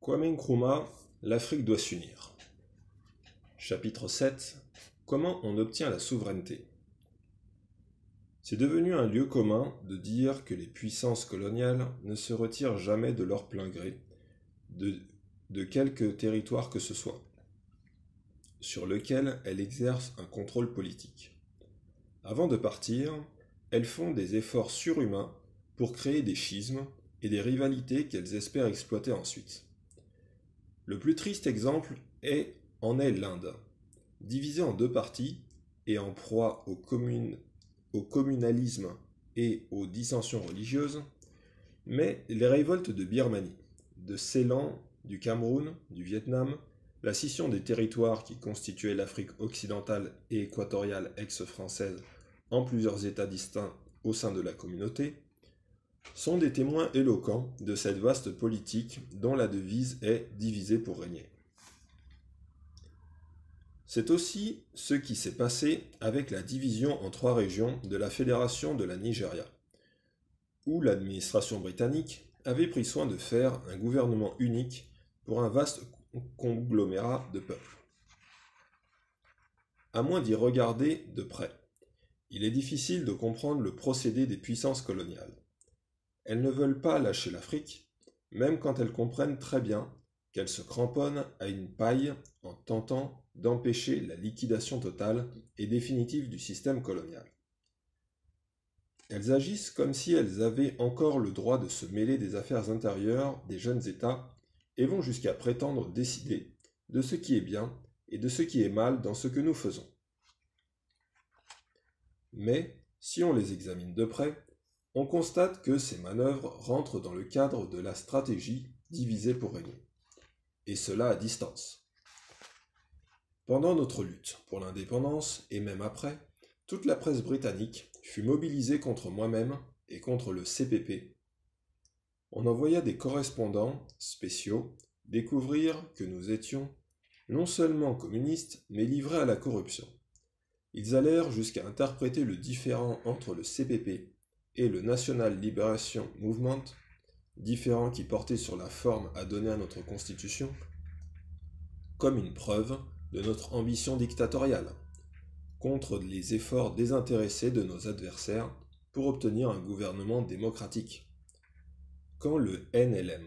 Kwame Nkrumah, l'Afrique doit s'unir. Chapitre 7. Comment on obtient la souveraineté? C'est devenu un lieu commun de dire que les puissances coloniales ne se retirent jamais de leur plein gré de quelque territoire que ce soit, sur lequel elles exercent un contrôle politique. Avant de partir, elles font des efforts surhumains pour créer des schismes et des rivalités qu'elles espèrent exploiter ensuite. Le plus triste exemple en est l'Inde, divisée en deux parties et en proie au communalisme et aux dissensions religieuses, mais les révoltes de Birmanie, de Ceylan, du Cameroun, du Vietnam, la scission des territoires qui constituaient l'Afrique occidentale et équatoriale ex-française en plusieurs États distincts au sein de la communauté, sont des témoins éloquents de cette vaste politique dont la devise est « diviser pour régner ». C'est aussi ce qui s'est passé avec la division en 3 régions de la Fédération de la Nigeria, où l'administration britannique avait pris soin de faire un gouvernement unique pour un vaste conglomérat de peuples. À moins d'y regarder de près, il est difficile de comprendre le procédé des puissances coloniales. Elles ne veulent pas lâcher l'Afrique, même quand elles comprennent très bien qu'elles se cramponnent à une paille en tentant d'empêcher la liquidation totale et définitive du système colonial. Elles agissent comme si elles avaient encore le droit de se mêler des affaires intérieures des jeunes États et vont jusqu'à prétendre décider de ce qui est bien et de ce qui est mal dans ce que nous faisons. Mais, si on les examine de près, on constate que ces manœuvres rentrent dans le cadre de la stratégie diviser pour régner, et cela à distance. Pendant notre lutte pour l'indépendance, et même après, toute la presse britannique fut mobilisée contre moi-même et contre le CPP. On envoya des correspondants spéciaux découvrir que nous étions non seulement communistes, mais livrés à la corruption. Ils allèrent jusqu'à interpréter le différend entre le CPP et le National Liberation Movement, différent qui portait sur la forme à donner à notre Constitution, comme une preuve de notre ambition dictatoriale, contre les efforts désintéressés de nos adversaires pour obtenir un gouvernement démocratique. Quand le NLM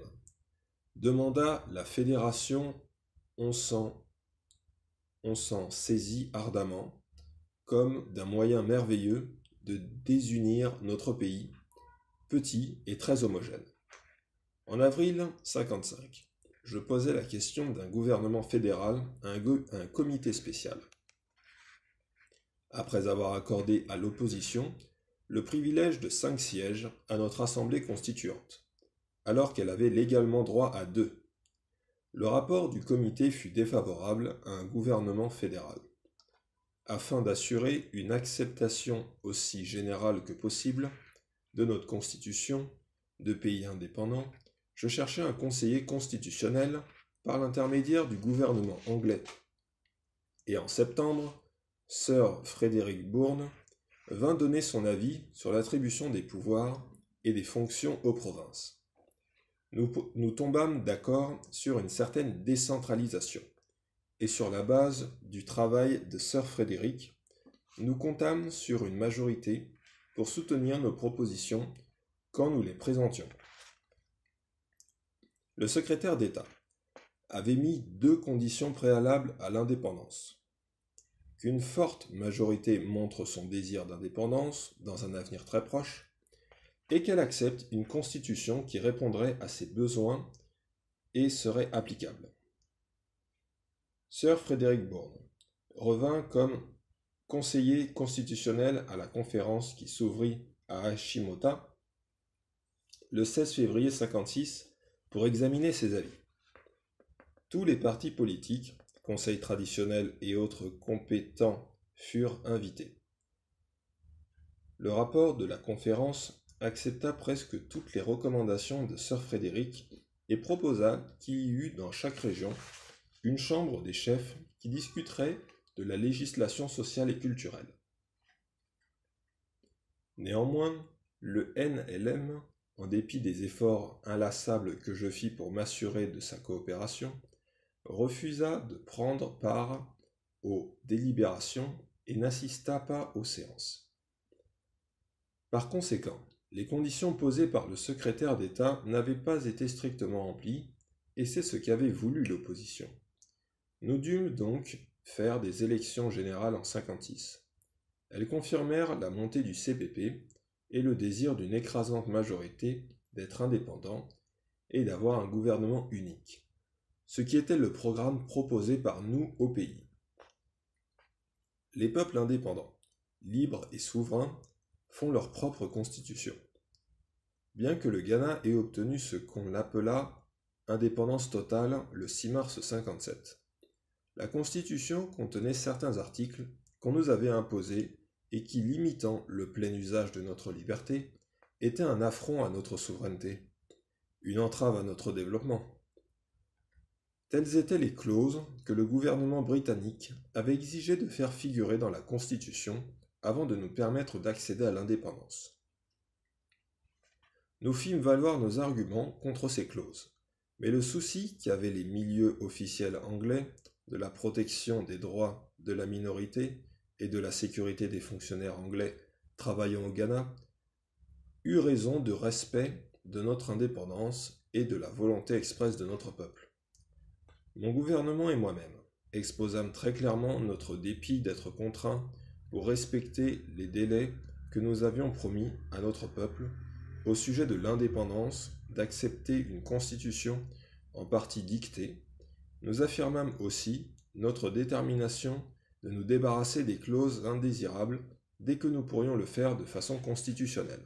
demanda la fédération, on s'en saisit ardemment, comme d'un moyen merveilleux de désunir notre pays, petit et très homogène. En avril 1955, je posais la question d'un gouvernement fédéral à un comité spécial. Après avoir accordé à l'opposition le privilège de 5 sièges à notre Assemblée constituante, alors qu'elle avait légalement droit à 2, le rapport du comité fut défavorable à un gouvernement fédéral. Afin d'assurer une acceptation aussi générale que possible de notre constitution de pays indépendant, je cherchais un conseiller constitutionnel par l'intermédiaire du gouvernement anglais. Et en septembre, Sir Frederick Bourne vint donner son avis sur l'attribution des pouvoirs et des fonctions aux provinces. Nous tombâmes d'accord sur une certaine décentralisation. Et sur la base du travail de Sir Frederick, nous comptâmes sur une majorité pour soutenir nos propositions quand nous les présentions. Le secrétaire d'État avait mis 2 conditions préalables à l'indépendance. Qu'une forte majorité montre son désir d'indépendance dans un avenir très proche, et qu'elle accepte une constitution qui répondrait à ses besoins et serait applicable. Sir Frederick Bourne revint comme conseiller constitutionnel à la conférence qui s'ouvrit à Hashimota le 16 février 1956 pour examiner ses avis. Tous les partis politiques, conseils traditionnels et autres compétents furent invités. Le rapport de la conférence accepta presque toutes les recommandations de Sir Frederick et proposa qu'il y eût dans chaque région une chambre des chefs qui discuterait de la législation sociale et culturelle. Néanmoins, le NLM en dépit des efforts inlassables que je fis pour m'assurer de sa coopération, refusa de prendre part aux délibérations et n'assista pas aux séances. Par conséquent, les conditions posées par le secrétaire d'État n'avaient pas été strictement remplies, et c'est ce qu'avait voulu l'opposition. Nous dûmes donc faire des élections générales en 1956. Elles confirmèrent la montée du CPP et le désir d'une écrasante majorité d'être indépendant et d'avoir un gouvernement unique, ce qui était le programme proposé par nous au pays. Les peuples indépendants, libres et souverains, font leur propre constitution. Bien que le Ghana ait obtenu ce qu'on appela indépendance totale le 6 mars 1957, la Constitution contenait certains articles qu'on nous avait imposés et qui, limitant le plein usage de notre liberté, étaient un affront à notre souveraineté, une entrave à notre développement. Telles étaient les clauses que le gouvernement britannique avait exigé de faire figurer dans la Constitution avant de nous permettre d'accéder à l'indépendance. Nous fîmes valoir nos arguments contre ces clauses, mais le souci qu'avaient les milieux officiels anglais de la protection des droits de la minorité et de la sécurité des fonctionnaires anglais travaillant au Ghana eut raison de respect de notre indépendance et de la volonté expresse de notre peuple. Mon gouvernement et moi-même exposâmes très clairement notre dépit d'être contraints pour respecter les délais que nous avions promis à notre peuple au sujet de l'indépendance d'accepter une constitution en partie dictée. Nous affirmâmes aussi notre détermination de nous débarrasser des clauses indésirables dès que nous pourrions le faire de façon constitutionnelle.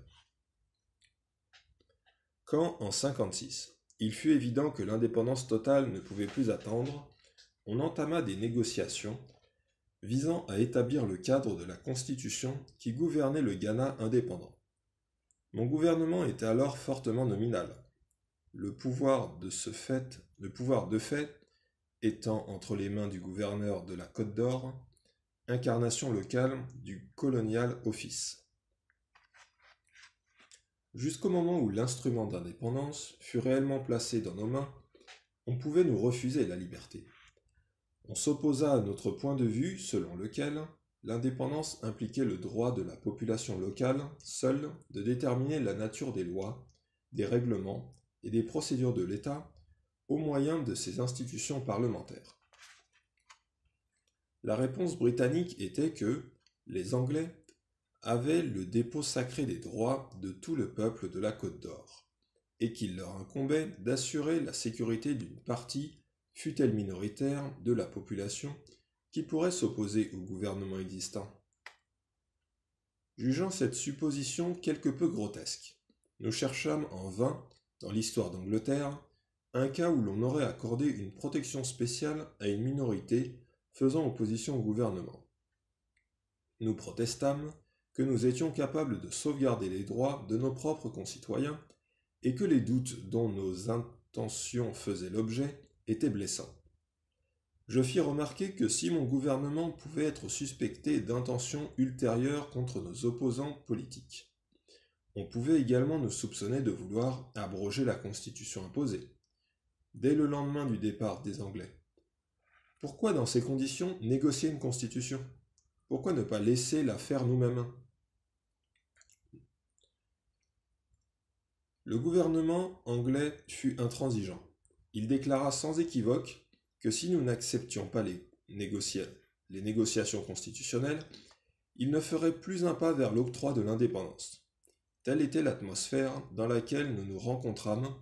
Quand, en 1956, il fut évident que l'indépendance totale ne pouvait plus attendre, on entama des négociations visant à établir le cadre de la Constitution qui gouvernait le Ghana indépendant. Mon gouvernement était alors fortement nominal, le pouvoir de fait étant entre les mains du gouverneur de la Côte d'Or, incarnation locale du Colonial Office. Jusqu'au moment où l'instrument d'indépendance fut réellement placé dans nos mains, on pouvait nous refuser la liberté. On s'opposa à notre point de vue selon lequel l'indépendance impliquait le droit de la population locale seule de déterminer la nature des lois, des règlements et des procédures de l'État au moyen de ses institutions parlementaires. La réponse britannique était que les Anglais avaient le dépôt sacré des droits de tout le peuple de la Côte d'Or, et qu'il leur incombait d'assurer la sécurité d'une partie, fût-elle minoritaire, de la population qui pourrait s'opposer au gouvernement existant. Jugeant cette supposition quelque peu grotesque, nous cherchâmes en vain, dans l'histoire d'Angleterre, un cas où l'on aurait accordé une protection spéciale à une minorité faisant opposition au gouvernement. Nous protestâmes que nous étions capables de sauvegarder les droits de nos propres concitoyens et que les doutes dont nos intentions faisaient l'objet étaient blessants. Je fis remarquer que si mon gouvernement pouvait être suspecté d'intentions ultérieures contre nos opposants politiques, on pouvait également nous soupçonner de vouloir abroger la constitution imposée, dès le lendemain du départ des Anglais. Pourquoi, dans ces conditions, négocier une constitution ? Pourquoi ne pas laisser la faire nous-mêmes ? Le gouvernement anglais fut intransigeant. Il déclara sans équivoque que si nous n'acceptions pas les négociations constitutionnelles, il ne ferait plus un pas vers l'octroi de l'indépendance. Telle était l'atmosphère dans laquelle nous nous rencontrâmes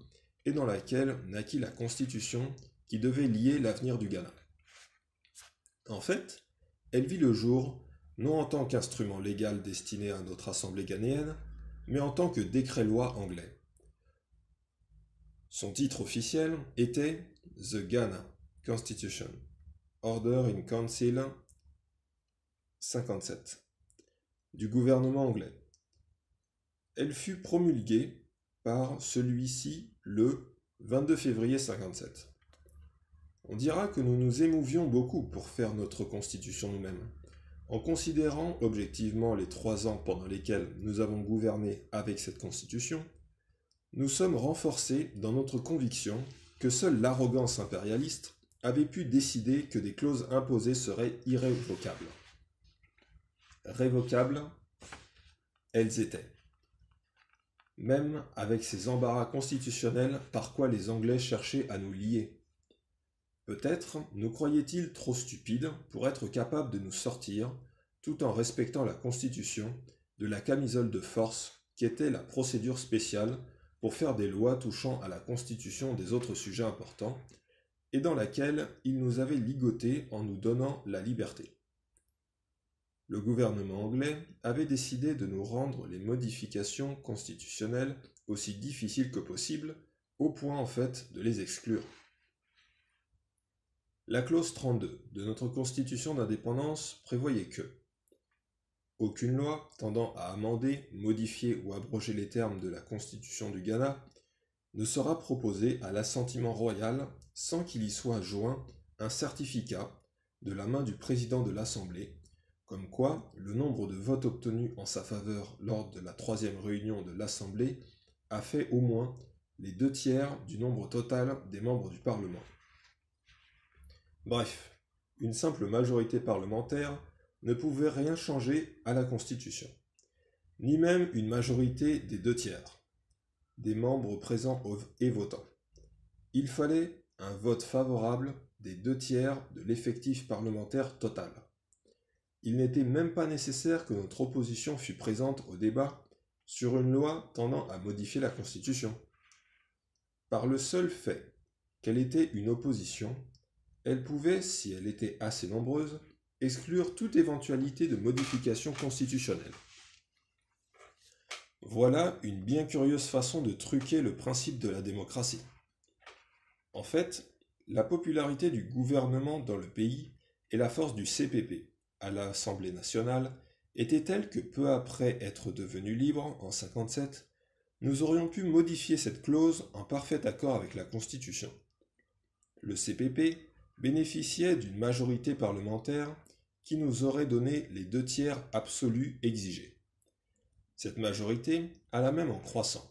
et dans laquelle naquit la Constitution qui devait lier l'avenir du Ghana. En fait, elle vit le jour non en tant qu'instrument légal destiné à notre assemblée ghanéenne, mais en tant que décret-loi anglais. Son titre officiel était The Ghana Constitution, Order in Council 57, du gouvernement anglais. Elle fut promulguée par celui-ci le 22 février 1957. On dira que nous nous émouvions beaucoup pour faire notre constitution nous-mêmes, en considérant objectivement les 3 ans pendant lesquels nous avons gouverné avec cette constitution. nous sommes renforcés dans notre conviction que seule l'arrogance impérialiste avait pu décider que des clauses imposées seraient irrévocables. Révocables, elles étaient. Même avec ces embarras constitutionnels par quoi les Anglais cherchaient à nous lier. Peut-être nous croyaient-ils trop stupides pour être capables de nous sortir, tout en respectant la Constitution, de la camisole de force qui était la procédure spéciale pour faire des lois touchant à la constitution des autres sujets importants, et dans laquelle ils nous avaient ligotés en nous donnant la liberté. Le gouvernement anglais avait décidé de nous rendre les modifications constitutionnelles aussi difficiles que possible, au point en fait de les exclure. La clause 32 de notre constitution d'indépendance prévoyait que aucune loi tendant à amender, modifier ou abroger les termes de la Constitution du Ghana ne sera proposée à l'assentiment royal sans qu'il y soit joint un certificat de la main du président de l'Assemblée, comme quoi le nombre de votes obtenus en sa faveur lors de la 3e réunion de l'Assemblée a fait au moins les 2/3 du nombre total des membres du Parlement. Bref, une simple majorité parlementaire ne pouvait rien changer à la Constitution, ni même une majorité des 2/3 des membres présents et votants. Il fallait un vote favorable des 2/3 de l'effectif parlementaire total. Il n'était même pas nécessaire que notre opposition fût présente au débat sur une loi tendant à modifier la Constitution. Par le seul fait qu'elle était une opposition, elle pouvait, si elle était assez nombreuse, exclure toute éventualité de modification constitutionnelle. Voilà une bien curieuse façon de truquer le principe de la démocratie. En fait, la popularité du gouvernement dans le pays et la force du CPP à l'Assemblée nationale était telle que peu après être devenus libres en 1957, nous aurions pu modifier cette clause en parfait accord avec la Constitution. Le CPP bénéficiait d'une majorité parlementaire qui nous aurait donné les 2/3 absolus exigés. Cette majorité alla même en croissant.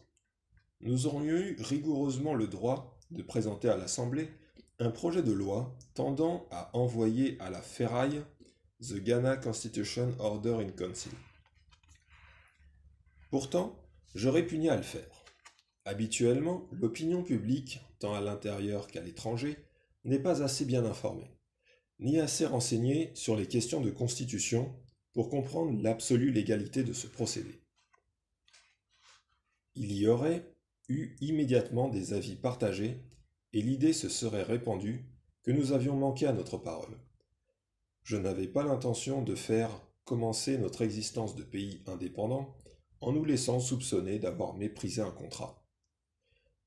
Nous aurions eu rigoureusement le droit de présenter à l'Assemblée un projet de loi tendant à envoyer à la ferraille The Ghana Constitution Order in Council. Pourtant, je répugnais à le faire. Habituellement, l'opinion publique, tant à l'intérieur qu'à l'étranger, n'est pas assez bien informée, ni assez renseignée sur les questions de constitution pour comprendre l'absolue légalité de ce procédé. Il y aurait eu immédiatement des avis partagés et l'idée se serait répandue que nous avions manqué à notre parole. Je n'avais pas l'intention de faire commencer notre existence de pays indépendant en nous laissant soupçonner d'avoir méprisé un contrat.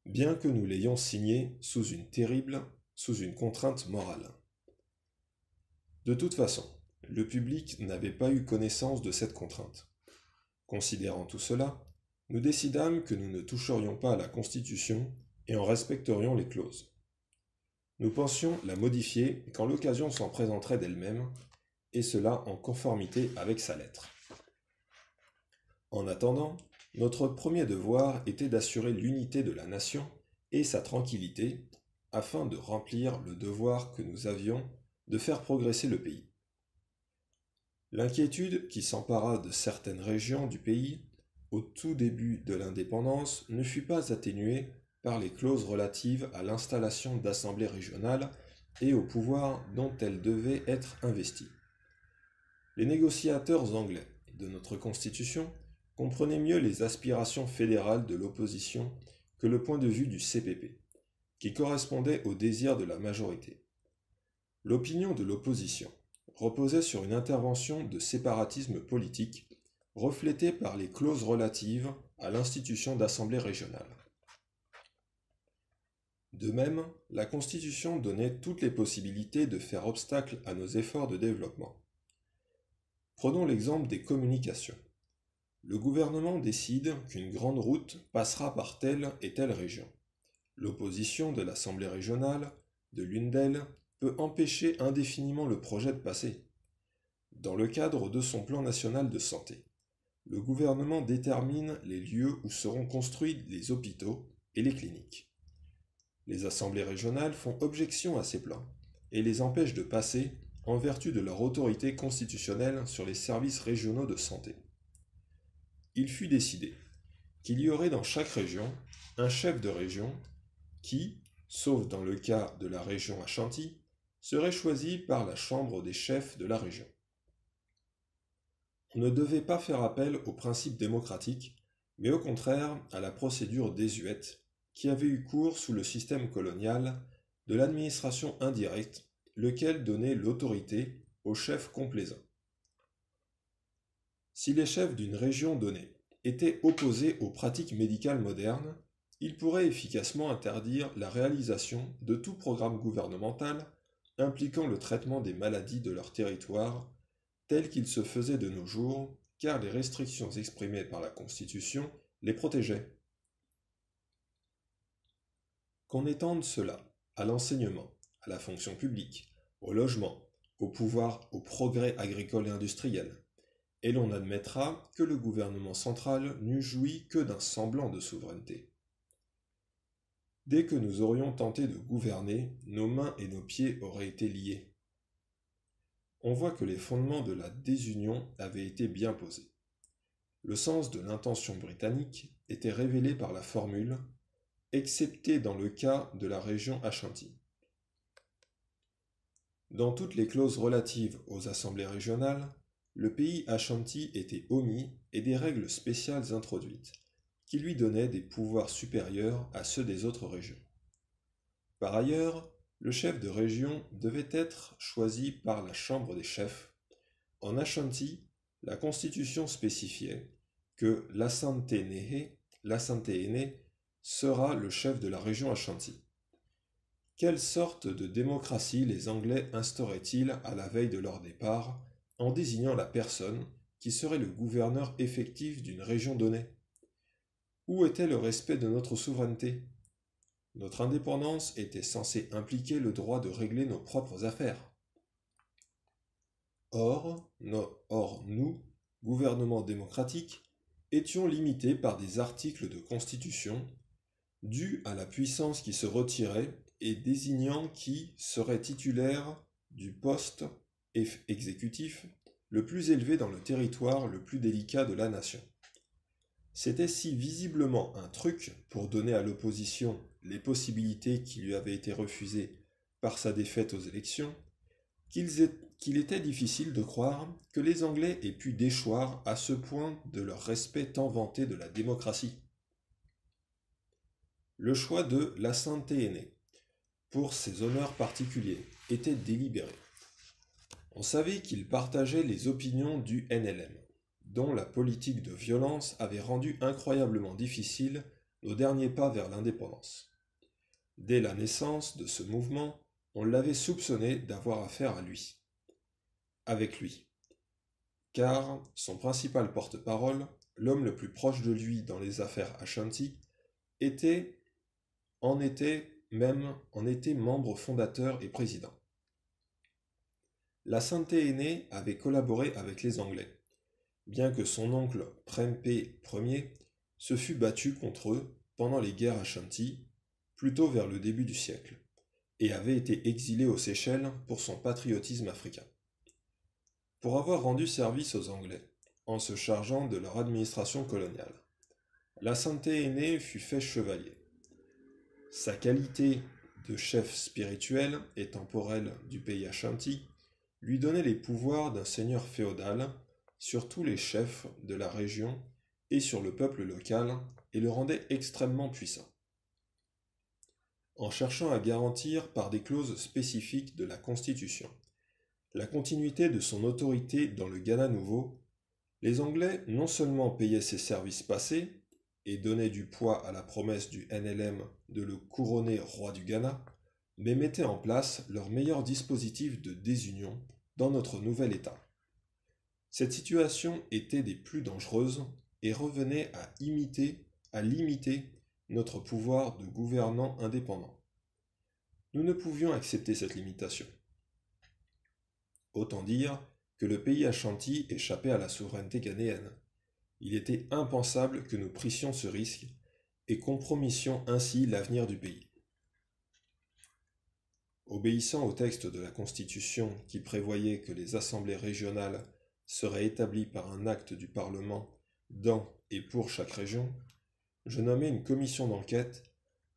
Bien que nous l'ayons signé sous une contrainte morale. De toute façon, le public n'avait pas eu connaissance de cette contrainte. Considérant tout cela, nous décidâmes que nous ne toucherions pas à la Constitution et en respecterions les clauses. Nous pensions la modifier quand l'occasion s'en présenterait d'elle-même, et cela en conformité avec sa lettre. En attendant, notre premier devoir était d'assurer l'unité de la nation et sa tranquillité, afin de remplir le devoir que nous avions de faire progresser le pays. L'inquiétude qui s'empara de certaines régions du pays au tout début de l'indépendance ne fut pas atténuée par les clauses relatives à l'installation d'assemblées régionales et au pouvoir dont elles devaient être investies. Les négociateurs anglais de notre Constitution comprenaient mieux les aspirations fédérales de l'opposition que le point de vue du CPP, qui correspondait au désir de la majorité. L'opinion de l'opposition reposait sur une intervention de séparatisme politique reflétée par les clauses relatives à l'institution d'assemblée régionale. De même, la Constitution donnait toutes les possibilités de faire obstacle à nos efforts de développement. Prenons l'exemple des communications. Le gouvernement décide qu'une grande route passera par telle et telle région. L'opposition de l'Assemblée régionale, de l'une d'elles, peut empêcher indéfiniment le projet de passer. Dans le cadre de son plan national de santé, le gouvernement détermine les lieux où seront construits les hôpitaux et les cliniques. Les assemblées régionales font objection à ces plans et les empêchent de passer en vertu de leur autorité constitutionnelle sur les services régionaux de santé. Il fut décidé qu'il y aurait dans chaque région un chef de région qui, sauf dans le cas de la région Ashanti, serait choisi par la chambre des chefs de la région. On ne devait pas faire appel aux principes démocratiques, mais au contraire à la procédure désuète qui avait eu cours sous le système colonial de l'administration indirecte, lequel donnait l'autorité aux chefs complaisants. Si les chefs d'une région donnée étaient opposés aux pratiques médicales modernes, ils pourraient efficacement interdire la réalisation de tout programme gouvernemental impliquant le traitement des maladies de leur territoire, tel qu'il se faisait de nos jours, car les restrictions exprimées par la Constitution les protégeaient. Qu'on étende cela à l'enseignement, à la fonction publique, au logement, au pouvoir, au progrès agricole et industriel, et l'on admettra que le gouvernement central n'eût joui que d'un semblant de souveraineté. Dès que nous aurions tenté de gouverner, nos mains et nos pieds auraient été liés. On voit que les fondements de la désunion avaient été bien posés. Le sens de l'intention britannique était révélé par la formule « excepté dans le cas de la région Ashanti ». Dans toutes les clauses relatives aux assemblées régionales, le pays Ashanti était omis et des règles spéciales introduites, qui lui donnaient des pouvoirs supérieurs à ceux des autres régions. Par ailleurs, le chef de région devait être choisi par la chambre des chefs. En Ashanti, la constitution spécifiait que l'Asante-Ene sera le chef de la région Ashanti. Quelle sorte de démocratie les Anglais instauraient-ils à la veille de leur départ en désignant la personne qui serait le gouverneur effectif d'une région donnée? Où était le respect de notre souveraineté? Notre indépendance était censée impliquer le droit de régler nos propres affaires. Or, nous, gouvernement démocratique, étions limités par des articles de constitution dus à la puissance qui se retirait et désignant qui serait titulaire du poste exécutif le plus élevé dans le territoire le plus délicat de la nation. C'était si visiblement un truc pour donner à l'opposition les possibilités qui lui avaient été refusées par sa défaite aux élections, qu'il était difficile de croire que les Anglais aient pu déchoir à ce point de leur respect tant vanté de la démocratie. Le choix de l'Asante-Ene pour ses honneurs particuliers était délibéré. On savait qu'il partageait les opinions du NLM, dont la politique de violence avait rendu incroyablement difficile nos derniers pas vers l'indépendance. Dès la naissance de ce mouvement, on l'avait soupçonné d'avoir affaire à lui. Avec lui. Car son principal porte-parole, l'homme le plus proche de lui dans les affaires Ashanti, en était membre fondateur et président. L'Asante-Ene avait collaboré avec les Anglais, bien que son oncle Prempeh Ier se fût battu contre eux pendant les guerres Ashanti, plutôt vers le début du siècle, et avait été exilé aux Seychelles pour son patriotisme africain. Pour avoir rendu service aux Anglais, en se chargeant de leur administration coloniale, l'Asante-Ene fut fait chevalier. Sa qualité de chef spirituel et temporel du pays Ashanti lui donnait les pouvoirs d'un seigneur féodal sur tous les chefs de la région et sur le peuple local et le rendait extrêmement puissant. En cherchant à garantir par des clauses spécifiques de la Constitution la continuité de son autorité dans le Ghana nouveau, les Anglais non seulement payaient ses services passés et donnaient du poids à la promesse du NLM de le couronner roi du Ghana, mais mettaient en place leur meilleur dispositif de désunion dans notre nouvel État. Cette situation était des plus dangereuses et revenait à limiter notre pouvoir de gouvernant indépendant. Nous ne pouvions accepter cette limitation. Autant dire que le pays Ashanti échappait à la souveraineté ghanéenne, il était impensable que nous prissions ce risque et compromissions ainsi l'avenir du pays. Obéissant au texte de la Constitution qui prévoyait que les assemblées régionales seraient établies par un acte du Parlement dans et pour chaque région, je nommai une commission d'enquête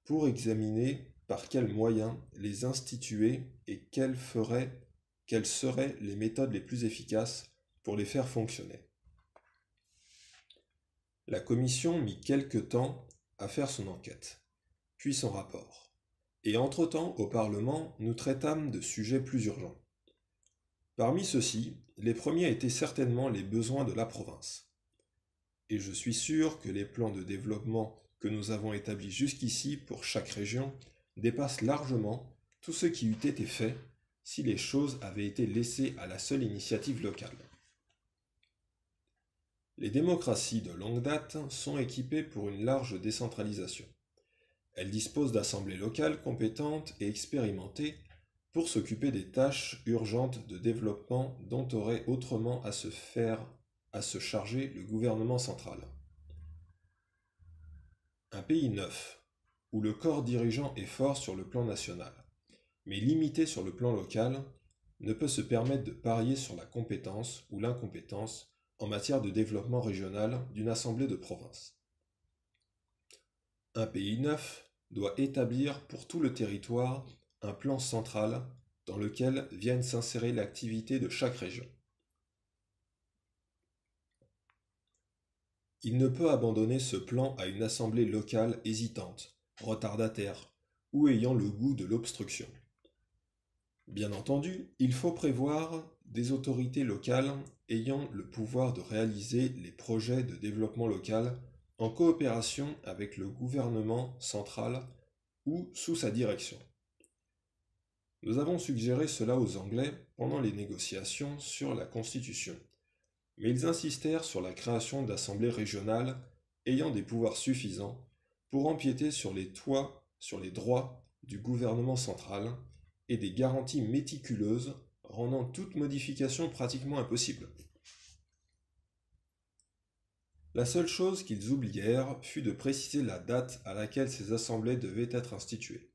pour examiner par quels moyens les instituer et quelles seraient les méthodes les plus efficaces pour les faire fonctionner. La commission mit quelque temps à faire son enquête, puis son rapport, et entre-temps au Parlement nous traitâmes de sujets plus urgents. Parmi ceux-ci, les premiers étaient certainement les besoins de la province. Et je suis sûr que les plans de développement que nous avons établis jusqu'ici pour chaque région dépassent largement tout ce qui eût été fait si les choses avaient été laissées à la seule initiative locale. Les démocraties de longue date sont équipées pour une large décentralisation. Elles disposent d'assemblées locales compétentes et expérimentées pour s'occuper des tâches urgentes de développement dont aurait autrement à se charger le gouvernement central. Un pays neuf, où le corps dirigeant est fort sur le plan national, mais limité sur le plan local, ne peut se permettre de parier sur la compétence ou l'incompétence en matière de développement régional d'une assemblée de province. Un pays neuf doit établir pour tout le territoire un plan central dans lequel vienne s'insérer l'activité de chaque région. Il ne peut abandonner ce plan à une assemblée locale hésitante, retardataire ou ayant le goût de l'obstruction. Bien entendu, il faut prévoir des autorités locales ayant le pouvoir de réaliser les projets de développement local en coopération avec le gouvernement central ou sous sa direction. Nous avons suggéré cela aux Anglais pendant les négociations sur la Constitution, mais ils insistèrent sur la création d'assemblées régionales ayant des pouvoirs suffisants pour empiéter sur les droits du gouvernement central et des garanties méticuleuses rendant toute modification pratiquement impossible. La seule chose qu'ils oublièrent fut de préciser la date à laquelle ces assemblées devaient être instituées.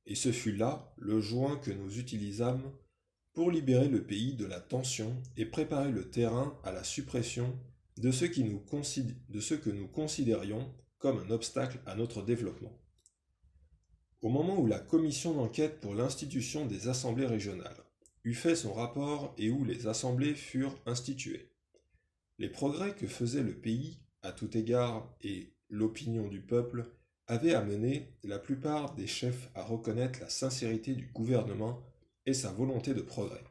Et ce fut là le juin que nous utilisâmes pour libérer le pays de la tension et préparer le terrain à la suppression de ce que nous considérions comme un obstacle à notre développement. Au moment où la commission d'enquête pour l'institution des assemblées régionales eut fait son rapport et où les assemblées furent instituées, les progrès que faisait le pays à tout égard et l'opinion du peuple avaient amené la plupart des chefs à reconnaître la sincérité du gouvernement et sa volonté de progrès.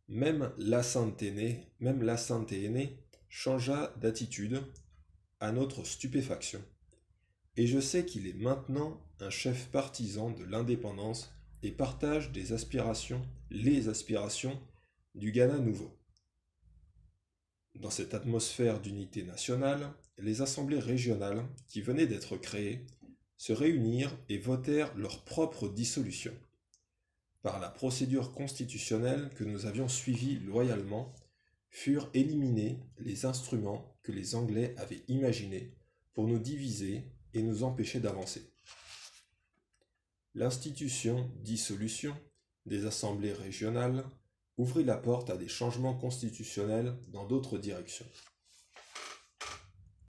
Même l'Assanténé changea d'attitude à notre stupéfaction, et je sais qu'il est maintenant un chef partisan de l'indépendance et partage les aspirations du Ghana nouveau. Dans cette atmosphère d'unité nationale, les assemblées régionales qui venaient d'être créées se réunirent et votèrent leur propre dissolution. Par la procédure constitutionnelle que nous avions suivie loyalement, furent éliminés les instruments que les Anglais avaient imaginés pour nous diviser et nous empêcher d'avancer. Dissolution des assemblées régionales ouvrit la porte à des changements constitutionnels dans d'autres directions.